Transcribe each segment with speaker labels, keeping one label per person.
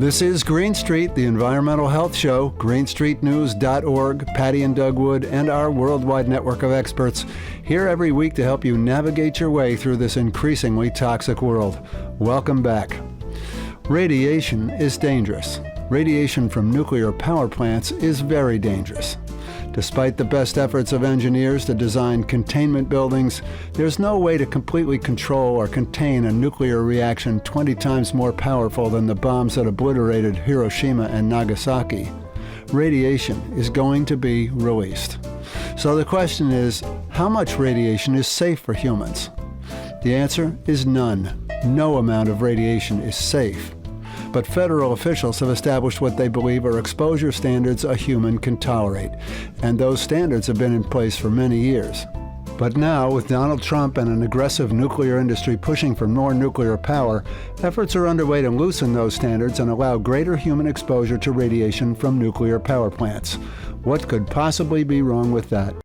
Speaker 1: This is Green Street, the Environmental Health Show, greenstreetnews.org, Patty and Doug Wood, and our worldwide network of experts here every week to help you navigate your way through this increasingly toxic world. Welcome back. Radiation is dangerous. Radiation from nuclear power plants is very dangerous. Despite the best efforts of engineers to design containment buildings, there's no way to completely control or contain a nuclear reaction 20 times more powerful than the bombs that obliterated Hiroshima and Nagasaki. Radiation is going to be released. So the question is, how much radiation is safe for humans? The answer is none. No amount of radiation is safe. But federal officials have established what they believe are exposure standards a human can tolerate, and those standards have been in place for many years. But now, with Donald Trump and an aggressive nuclear industry pushing for more nuclear power, efforts are underway to loosen those standards and allow greater human exposure to radiation from nuclear power plants. What could possibly be wrong with that?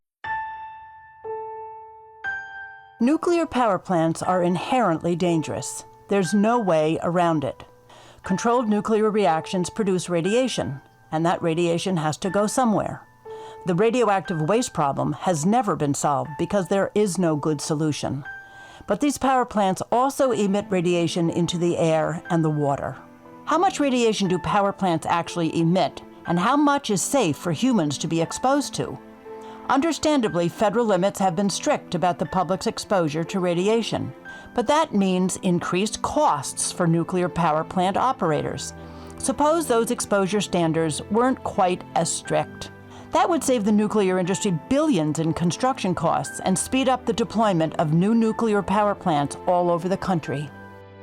Speaker 2: Nuclear power plants are inherently dangerous. There's no way around it. Controlled nuclear reactions produce radiation, and that radiation has to go somewhere. The radioactive waste problem has never been solved because there is no good solution. But these power plants also emit radiation into the air and the water. How much radiation do power plants actually emit, and how much is safe for humans to be exposed to? Understandably, federal limits have been strict about the public's exposure to radiation. But that means increased costs for nuclear power plant operators. Suppose those exposure standards weren't quite as strict. That would save the nuclear industry billions in construction costs and speed up the deployment of new nuclear power plants all over the country.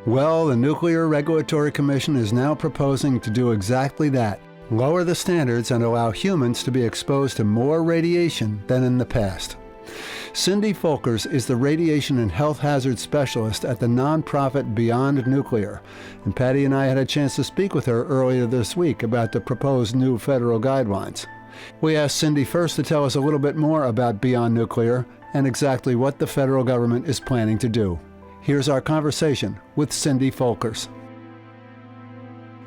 Speaker 1: Well, the Nuclear Regulatory Commission is now proposing to do exactly that. Lower the standards and allow humans to be exposed to more radiation than in the past. Cindy Folkers is the radiation and health hazard specialist at the nonprofit Beyond Nuclear, and Patty and I had a chance to speak with her earlier this week about the proposed new federal guidelines. We asked Cindy first to tell us a little bit more about Beyond Nuclear and exactly what the federal government is planning to do. Here's our conversation with Cindy Folkers.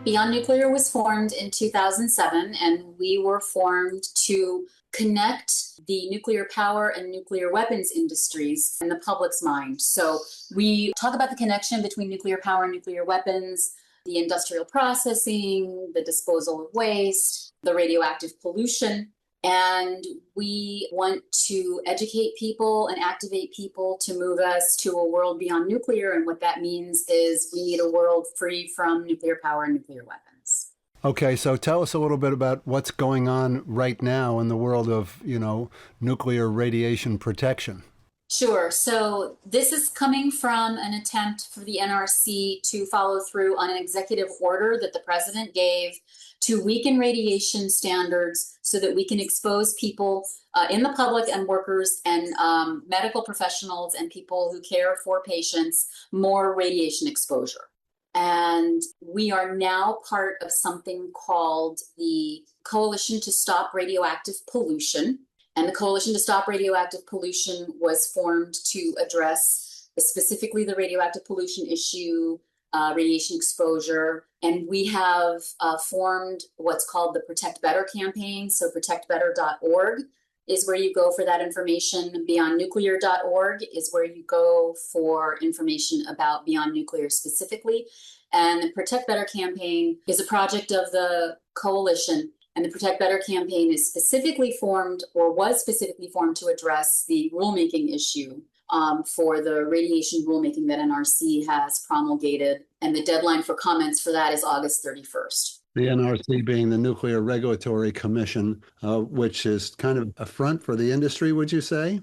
Speaker 3: Beyond Nuclear was formed in 2007, and we were formed to connect the nuclear power and nuclear weapons industries in the public's mind. So we talk about the connection between nuclear power and nuclear weapons, the industrial processing, the disposal of waste, the radioactive pollution. And we want to educate people and activate people to move us to a world beyond nuclear. And what that means is we need a world free from nuclear power and nuclear weapons.
Speaker 1: Okay, so tell us a little bit about what's going on right now in the world of, nuclear radiation protection.
Speaker 3: Sure. So this is coming from an attempt for the NRC to follow through on an executive order that the president gave to weaken radiation standards so that we can expose people in the public and workers and medical professionals and people who care for patients more radiation exposure. And we are now part of something called the Coalition to Stop Radioactive Pollution. And the Coalition to Stop Radioactive Pollution was formed to address specifically the radioactive pollution issue, radiation exposure. And we have formed what's called the Protect Better campaign. So protectbetter.org is where you go for that information. Beyondnuclear.org is where you go for information about Beyond Nuclear specifically. And the Protect Better campaign is a project of the coalition. And the Protect Better campaign is specifically formed or was specifically formed to address the rulemaking issue for the radiation rulemaking that NRC has promulgated. And the deadline for comments for that is August 31st.
Speaker 1: The NRC being the Nuclear Regulatory Commission, which is kind of a front for the industry, would you say?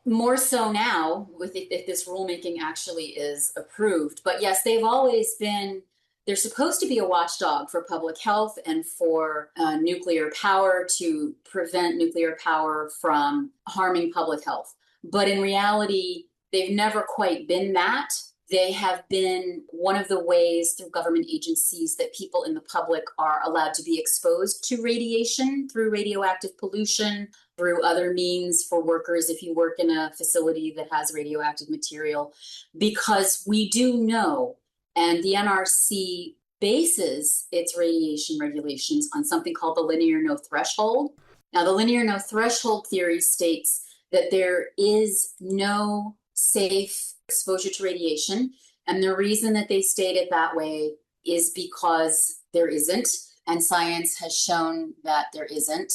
Speaker 3: More so now, if this rulemaking actually is approved. But yes, they've always been, they're supposed to be a watchdog for public health and for nuclear power to prevent nuclear power from harming public health. But in reality, they've never quite been that. They have been one of the ways through government agencies that people in the public are allowed to be exposed to radiation through radioactive pollution, through other means for workers if you work in a facility that has radioactive material. Because we do know, and the NRC bases its radiation regulations on something called the linear no threshold. Now, the linear no threshold theory states that there is no safe exposure to radiation. And the reason that they state it that way is because there isn't. And science has shown that there isn't.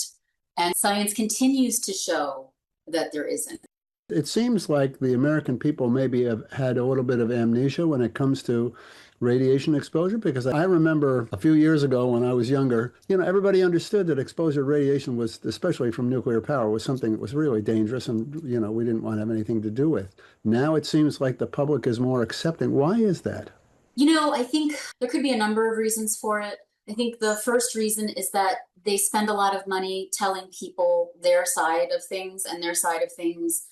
Speaker 3: And science continues to show that there isn't.
Speaker 1: It seems like the American people maybe have had a little bit of amnesia when it comes to radiation exposure, because I remember a few years ago when I was younger, everybody understood that exposure to radiation was, especially from nuclear power, was something that was really dangerous and, we didn't want to have anything to do with. Now it seems like the public is more accepting. Why is that?
Speaker 3: I think there could be a number of reasons for it. I think the first reason is that they spend a lot of money telling people their side of things, and their side of things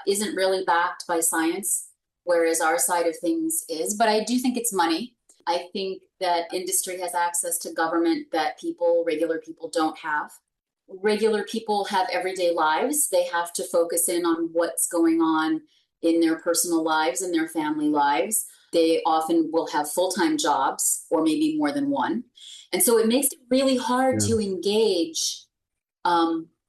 Speaker 3: isn't really backed by science, whereas our side of things is. But I do think it's money. I think that industry has access to government that regular people don't have. Regular people have everyday lives. They have to focus in on what's going on in their personal lives and their family lives. They often will have full-time jobs or maybe more than one. And so it makes it really hard to engage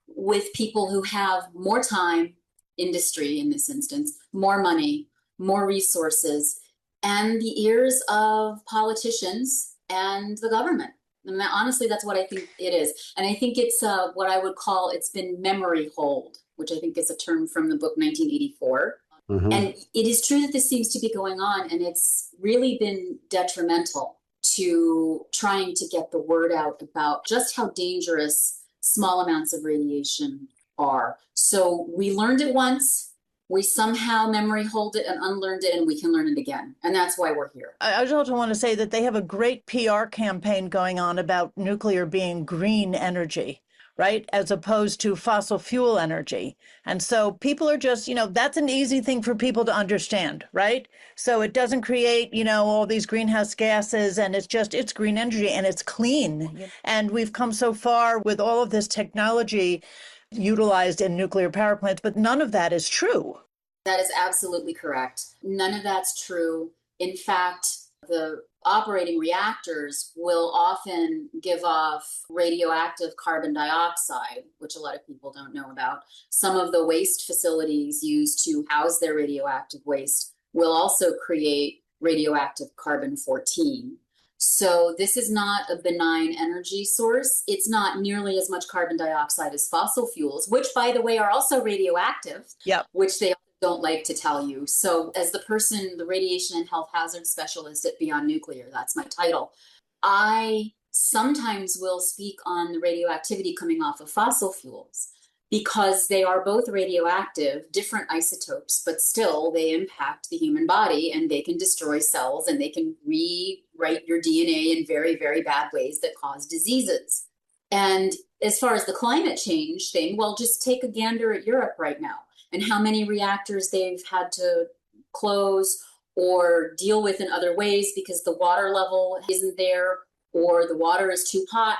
Speaker 3: with people who have more time, industry in this instance, more money, more resources, and the ears of politicians and the government. And honestly, that's what I think it is. And I think it's what I would call, it's been memory hold, which I think is a term from the book 1984.
Speaker 1: Mm-hmm.
Speaker 3: And it is true that this seems to be going on, and it's really been detrimental to trying to get the word out about just how dangerous small amounts of radiation are. So we learned it once, we somehow memory hold it and unlearned it, and we can learn it again. And that's why we're here.
Speaker 2: I also want to say that they have a great PR campaign going on about nuclear being green energy, right? As opposed to fossil fuel energy. And so people are just, that's an easy thing for people to understand, right? So it doesn't create, all these greenhouse gases, and it's green energy and it's clean. And we've come so far with all of this technology utilized in nuclear power plants, but none of that is true.
Speaker 3: That is absolutely correct. None of that's true. In fact, the operating reactors will often give off radioactive carbon dioxide, which a lot of people don't know about. Some of the waste facilities used to house their radioactive waste will also create radioactive carbon-14. So this is not a benign energy source. It's not nearly as much carbon dioxide as fossil fuels, which, by the way, are also radioactive, which they don't like to tell you. So as the radiation and health hazard specialist at Beyond Nuclear, that's my title, I sometimes will speak on the radioactivity coming off of fossil fuels because they are both radioactive, different isotopes, but still they impact the human body and they can destroy cells and they can rewrite your DNA in very, very bad ways that cause diseases. And as far as the climate change thing, well, just take a gander at Europe right now and how many reactors they've had to close or deal with in other ways because the water level isn't there, or the water is too hot,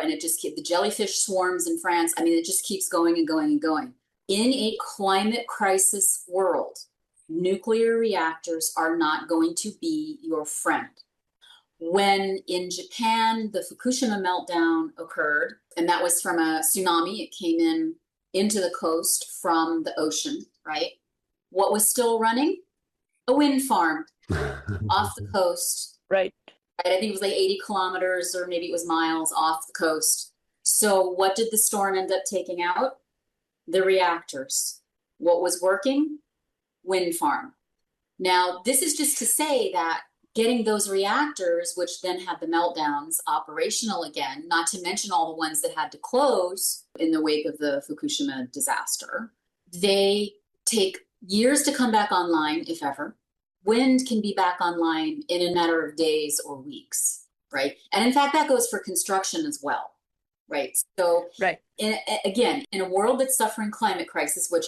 Speaker 3: and it just the jellyfish swarms in France. I mean, it just keeps going and going and going. In a climate crisis world, nuclear reactors are not going to be your friend. When in Japan, the Fukushima meltdown occurred, and that was from a tsunami, it came into the coast from the ocean, right? What was still running? A wind farm off the coast.
Speaker 2: Right.
Speaker 3: I think it was like 80 kilometers or maybe it was miles off the coast. So what did the storm end up taking out? The reactors. What was working? Wind farm. Now, this is just to say that getting those reactors, which then had the meltdowns, operational again, not to mention all the ones that had to close in the wake of the Fukushima disaster, they take years to come back online, if ever. Wind can be back online in a matter of days or weeks, right? And in fact, that goes for construction as well, right? So again, in a world that's suffering climate crisis, which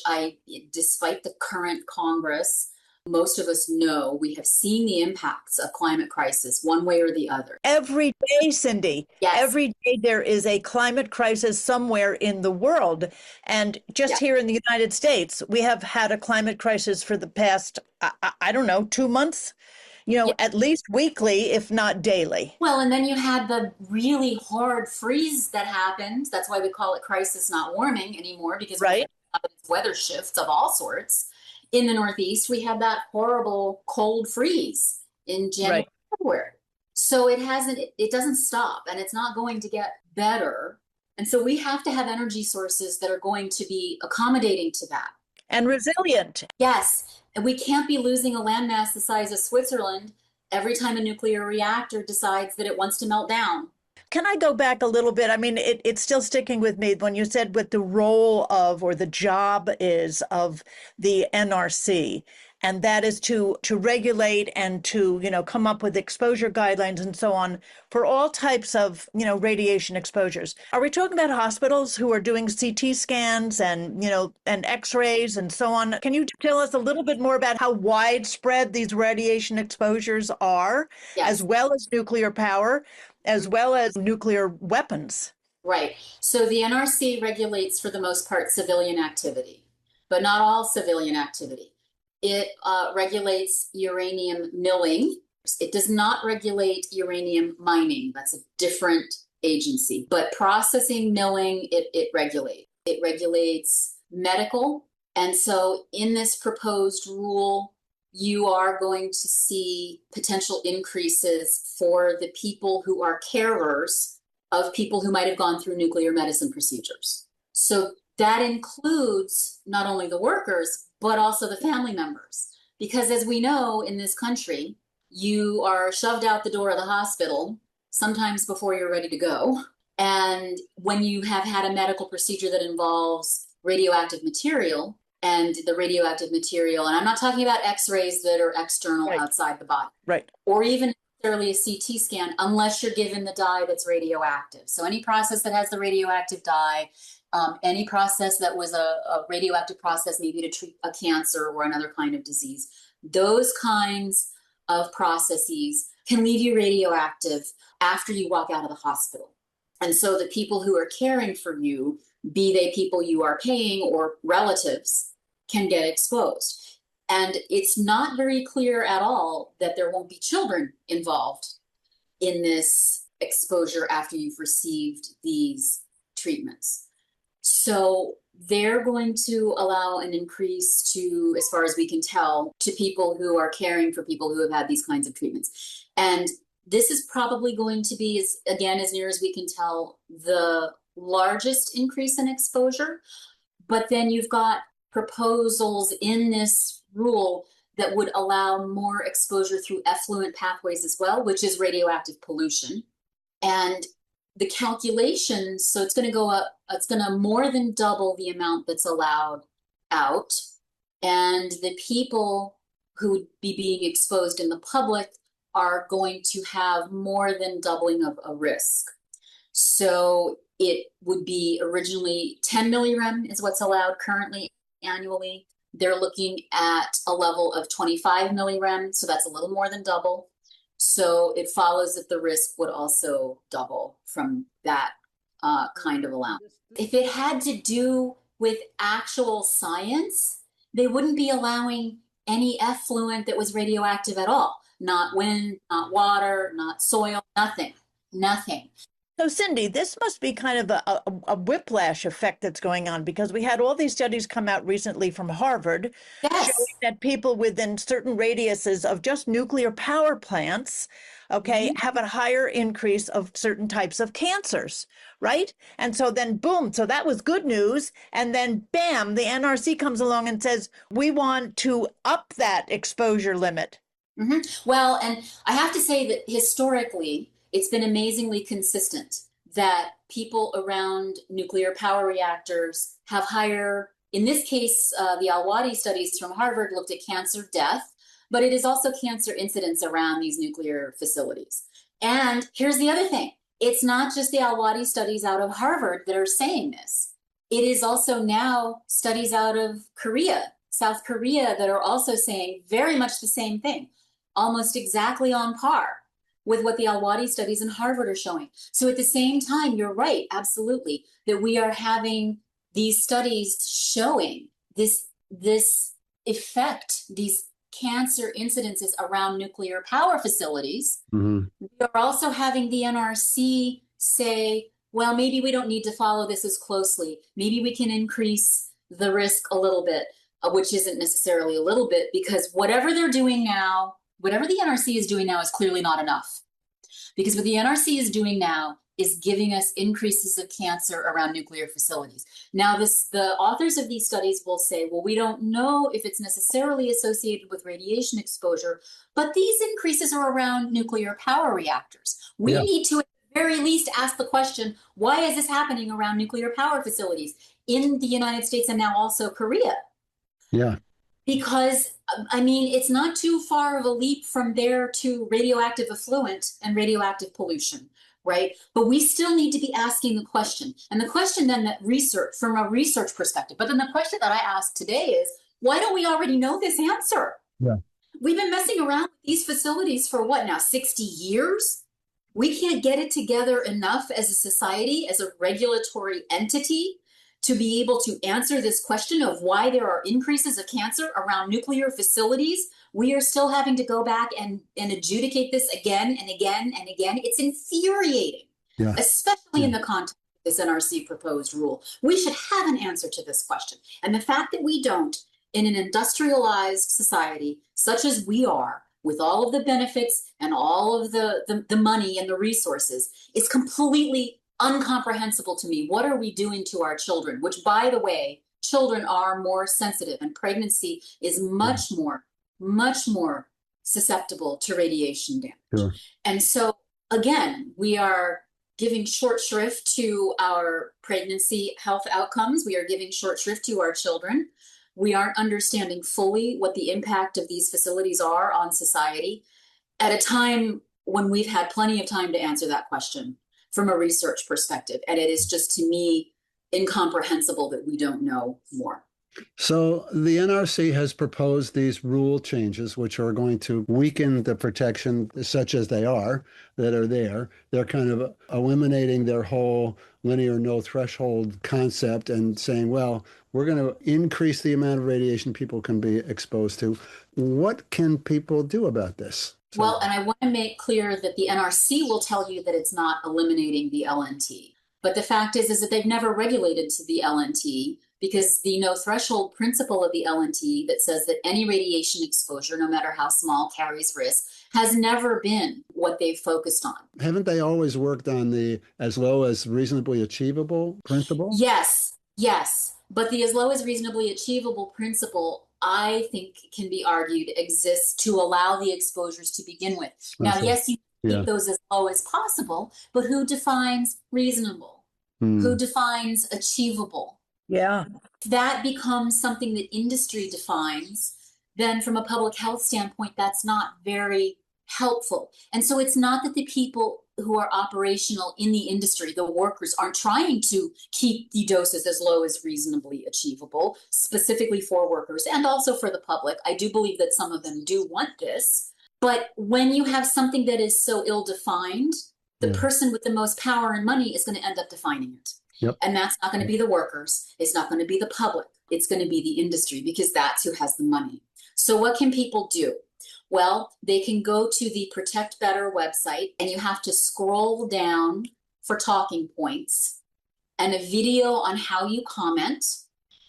Speaker 3: despite the current Congress, most of us know, we have seen the impacts of climate crisis one way or the other.
Speaker 2: Every day, Cindy. Yes. Every day there is a climate crisis somewhere in the world. And just here in the United States, we have had a climate crisis for the past, 2 months.
Speaker 3: Yeah.
Speaker 4: at least weekly, if not daily.
Speaker 3: Well, and then you had the really hard freeze that happened. That's why we call it crisis, not warming anymore, because
Speaker 4: Right.
Speaker 3: weather shifts of all sorts. In the Northeast, we had that horrible cold freeze in January,
Speaker 4: Right.
Speaker 3: February. So it doesn't stop, and it's not going to get better. And so we have to have energy sources that are going to be accommodating to that.
Speaker 4: And resilient.
Speaker 3: Yes, and we can't be losing a landmass the size of Switzerland every time a nuclear reactor decides that it wants to melt down.
Speaker 4: Can I go back a little bit? I mean, it's still sticking with me when you said what the role of or the job is of the NRC, and that is to regulate and to, come up with exposure guidelines and so on for all types of, radiation exposures. Are we talking about hospitals who are doing CT scans and, and X-rays and so on? Can you tell us a little bit more about how widespread these radiation exposures are,
Speaker 3: Yes.
Speaker 4: as well as nuclear power, as well as nuclear weapons?
Speaker 3: Right. So the NRC regulates, for the most part, civilian activity, but not all civilian activity. It regulates uranium milling. It does not regulate uranium mining. That's a different agency. But processing, milling, it regulates. It regulates medical. And so in this proposed rule, you are going to see potential increases for the people who are carers of people who might have gone through nuclear medicine procedures. So that includes not only the workers, but also the family members. Because as we know in this country, you are shoved out the door of the hospital, sometimes before you're ready to go. And when you have had a medical procedure that involves radioactive material, and the radioactive material, and I'm not talking about X-rays that are external
Speaker 4: Right.
Speaker 3: outside the body,
Speaker 4: Right.
Speaker 3: or even necessarily a CT scan, unless you're given the dye that's radioactive. So any process that has the radioactive dye, any process that was a radioactive process, maybe to treat a cancer or another kind of disease, those kinds of processes can leave you radioactive after you walk out of the hospital. And so the people who are caring for you, be they people you are paying or relatives, can get exposed. And it's not very clear at all that there won't be children involved in this exposure after you've received these treatments. So they're going to allow an increase to, as far as we can tell, to people who are caring for people who have had these kinds of treatments. And this is probably going to be, as near as we can tell, the largest increase in exposure. But then you've got proposals in this rule that would allow more exposure through effluent pathways as well, which is radioactive pollution. And the calculations, so it's going to go up, it's going to more than double the amount that's allowed out. And the people who would be being exposed in the public are going to have more than doubling of a risk. So it would be originally 10 millirem is what's allowed currently annually. They're looking at a level of 25 millirem, so that's a little more than double. So it follows that the risk would also double from that kind of allowance. If it had to do with actual science, they wouldn't be allowing any effluent that was radioactive at all. Not wind, not water, not soil, nothing.
Speaker 4: So, Cindy, this must be kind of a whiplash effect that's going on, because we had all these studies come out recently from Harvard
Speaker 3: Yes.
Speaker 4: showing that people within certain radiuses of just nuclear power plants, have a higher increase of certain types of cancers, right? And so then, boom, so that was good news. And then, bam, the NRC comes along and says, we want to up that exposure limit.
Speaker 3: Well, and I have to say that historically, it's been amazingly consistent that people around nuclear power reactors have higher, in this case, the Al-Wadi studies from Harvard looked at cancer death, but it is also cancer incidence around these nuclear facilities. And here's the other thing. It's not just the Al-Wadi studies out of Harvard that are saying this. It is also now studies out of Korea, South Korea, that are also saying very much the same thing, almost exactly on par with what the Al-Wadi studies in Harvard are showing. So at the same time, you're right, absolutely, that we are having these studies showing this effect, these cancer incidences around nuclear power facilities,
Speaker 1: Mhm.
Speaker 3: we are also having the NRC say, well, maybe we don't need to follow this as closely. Maybe we can increase the risk a little bit, which isn't necessarily a little bit, because whatever they're doing now, whatever the NRC is doing now is clearly not enough. Because what the NRC is doing now is giving us increases of cancer around nuclear facilities. Now, the authors of these studies will say, well, we don't know if it's necessarily associated with radiation exposure, but these increases are around nuclear power reactors. We
Speaker 1: Yeah.
Speaker 3: need to, at the very least, ask the question, why is this happening around nuclear power facilities in the United States and now also Korea?
Speaker 1: Yeah.
Speaker 3: Because, I mean, it's not too far of a leap from there to radioactive effluent and radioactive pollution, right? But we still need to be asking the question. And the question then that from a research perspective, but then the question that I ask today is, why don't we already know this answer?
Speaker 1: Yeah.
Speaker 3: We've been messing around with these facilities for what now, 60 years? We can't get it together enough as a society, as a regulatory entity, to be able to answer this question of why there are increases of cancer around nuclear facilities. We are still having to go back and adjudicate this again and again and again. It's infuriating,
Speaker 1: Yeah.
Speaker 3: especially in the context of this NRC proposed rule. We should have an answer to this question. And the fact that we don't, in an industrialized society such as we are, with all of the benefits and all of the money and the resources, is completely incomprehensible to me. What are we doing to our children? Which, by the way, children are more sensitive, and pregnancy is much more susceptible to radiation damage.
Speaker 1: Sure.
Speaker 3: And so, again, we are giving short shrift to our pregnancy health outcomes. We are giving short shrift to our children. We aren't understanding fully what the impact of these facilities are on society at a time when we've had plenty of time to answer that question from a research perspective. And it is just, to me, incomprehensible that we don't know more.
Speaker 1: So the NRC has proposed these rule changes, which are going to weaken the protection, such as they are, that are there. They're kind of eliminating their whole linear no threshold concept and saying, well, we're going to increase the amount of radiation people can be exposed to. What can people do about this?
Speaker 3: Well, and I want to make clear that the NRC will tell you that it's not eliminating the LNT. But the fact is that they've never regulated to the LNT, because the no threshold principle of the LNT that says that any radiation exposure, no matter how small, carries risk, has never been what they've focused on.
Speaker 1: Haven't they always worked on the as low as reasonably achievable principle?
Speaker 3: Yes. But the as low as reasonably achievable principle, I think, can be argued exists to allow the exposures to begin with. Now, yes, you keep those as low as possible, but who defines reasonable? Who defines achievable?
Speaker 4: Yeah.
Speaker 3: If that becomes something that industry defines, then from a public health standpoint, that's not very helpful. And so it's not that the people who are operational in the industry, the workers, aren't trying to keep the doses as low as reasonably achievable, specifically for workers and also for the public. I do believe that some of them do want this. But when you have something that is so ill-defined, the person with the most power and money is going to end up defining it.
Speaker 1: Yep.
Speaker 3: And that's not going to be the workers. It's not going to be the public. It's going to be the industry, because that's who has the money. So what can people do? Well, they can go to the Protect Better website, and you have to scroll down for talking points and a video on how you comment.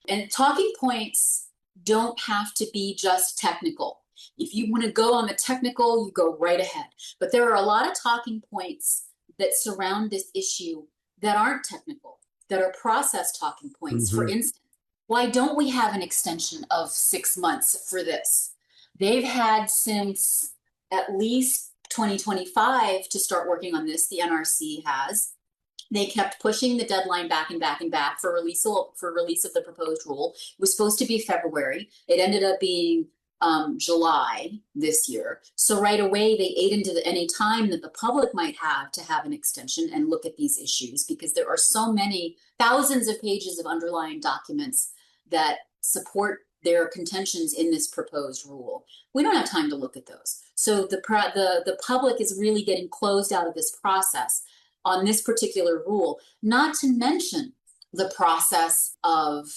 Speaker 3: And talking points don't have to be just technical. If you want to go on the technical, you go right ahead. But there are a lot of talking points that surround this issue that aren't technical, that are process talking points. For instance, why don't we have an extension of 6 months for this? They've had since at least 2025 to start working on this. The NRC has. They kept pushing the deadline back and back and back for release of the proposed rule. It was supposed to be February. It ended up being July this year. So right away, they ate into any time that the public might have to have an extension and look at these issues, because there are so many thousands of pages of underlying documents that support their contentions in this proposed rule. We don't have time to look at those. So the public is really getting closed out of this process on this particular rule, not to mention the process of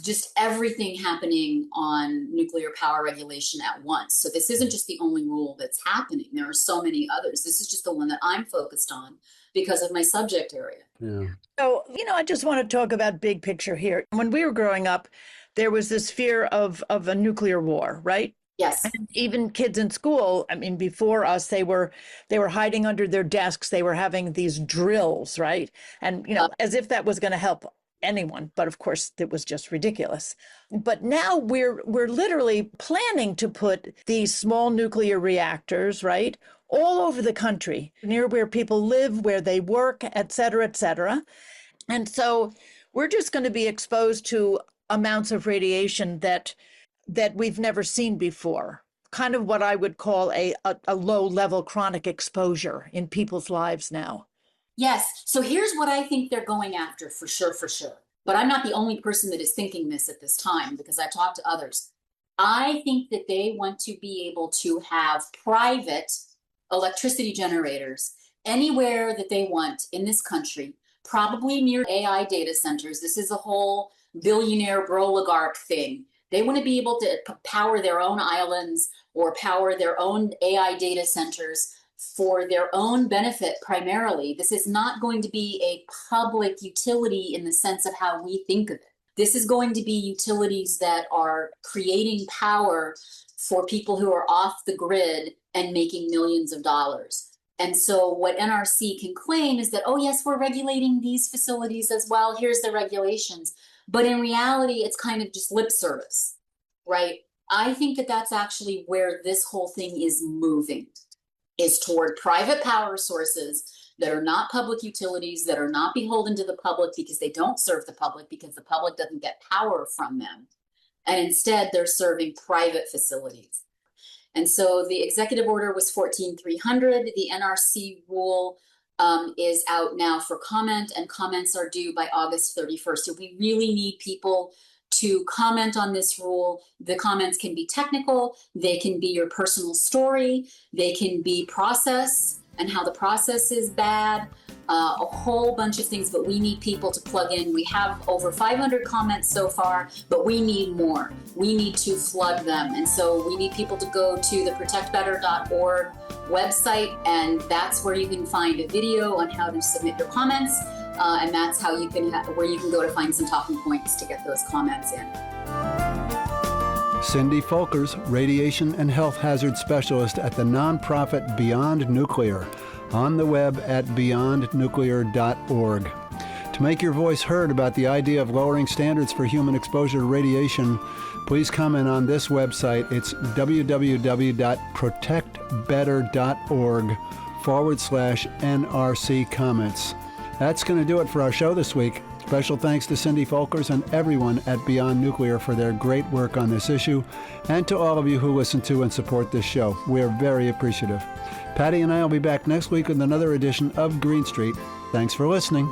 Speaker 3: just everything happening on nuclear power regulation at once. So this isn't just the only rule that's happening. There are so many others. This is just the one that I'm focused on because of my subject area.
Speaker 1: Yeah.
Speaker 4: So, I just want to talk about big picture here. When we were growing up, there was this fear of a nuclear war, right?
Speaker 3: Yes.
Speaker 4: And even kids in school, I mean, before us, they were hiding under their desks. They were having these drills, right? And, as if that was going to help anyone. But of course, it was just ridiculous. But now we're literally planning to put these small nuclear reactors, right, all over the country, near where people live, where they work, et cetera, et cetera. And so we're just going to be exposed to amounts of radiation that we've never seen before, kind of what I would call a low-level chronic exposure in people's lives now.
Speaker 3: Yes. So here's what I think they're going after for sure. But I'm not the only person that is thinking this at this time because I talked to others. I think that they want to be able to have private electricity generators anywhere that they want in this country, probably near AI data centers. This is a whole billionaire oligarch thing. They want to be able to power their own islands or power their own AI data centers for their own benefit primarily. This is not going to be a public utility in the sense of how we think of it. This is going to be utilities that are creating power for people who are off the grid and making millions of dollars. And so what NRC can claim is that, oh yes, we're regulating these facilities as well. Here's the regulations. But in reality, it's kind of just lip service, right? I think that that's actually where this whole thing is moving, is toward private power sources that are not public utilities, that are not beholden to the public because they don't serve the public, because the public doesn't get power from them. And instead, they're serving private facilities. And so the executive order was 14,300. The NRC rule is out now for comment, and comments are due by August 31st. So we really need people to comment on this rule. The comments can be technical, they can be your personal story, they can be process and how the process is bad, a whole bunch of things, but we need people to plug in. We have over 500 comments so far, but we need more. We need to flood them. And so we need people to go to the protectbetter.org website, and that's where you can find a video on how to submit your comments. And that's how you can where you can go to find some talking points to get those comments in.
Speaker 1: Cindy Folkers, radiation and health hazard specialist at the nonprofit Beyond Nuclear, on the web at beyondnuclear.org. To make your voice heard about the idea of lowering standards for human exposure to radiation, please comment on this website. It's www.protectbetter.org/NRC comments. That's going to do it for our show this week. Special thanks to Cindy Folkers and everyone at Beyond Nuclear for their great work on this issue, and to all of you who listen to and support this show. We are very appreciative. Patty and I will be back next week with another edition of Green Street. Thanks for listening.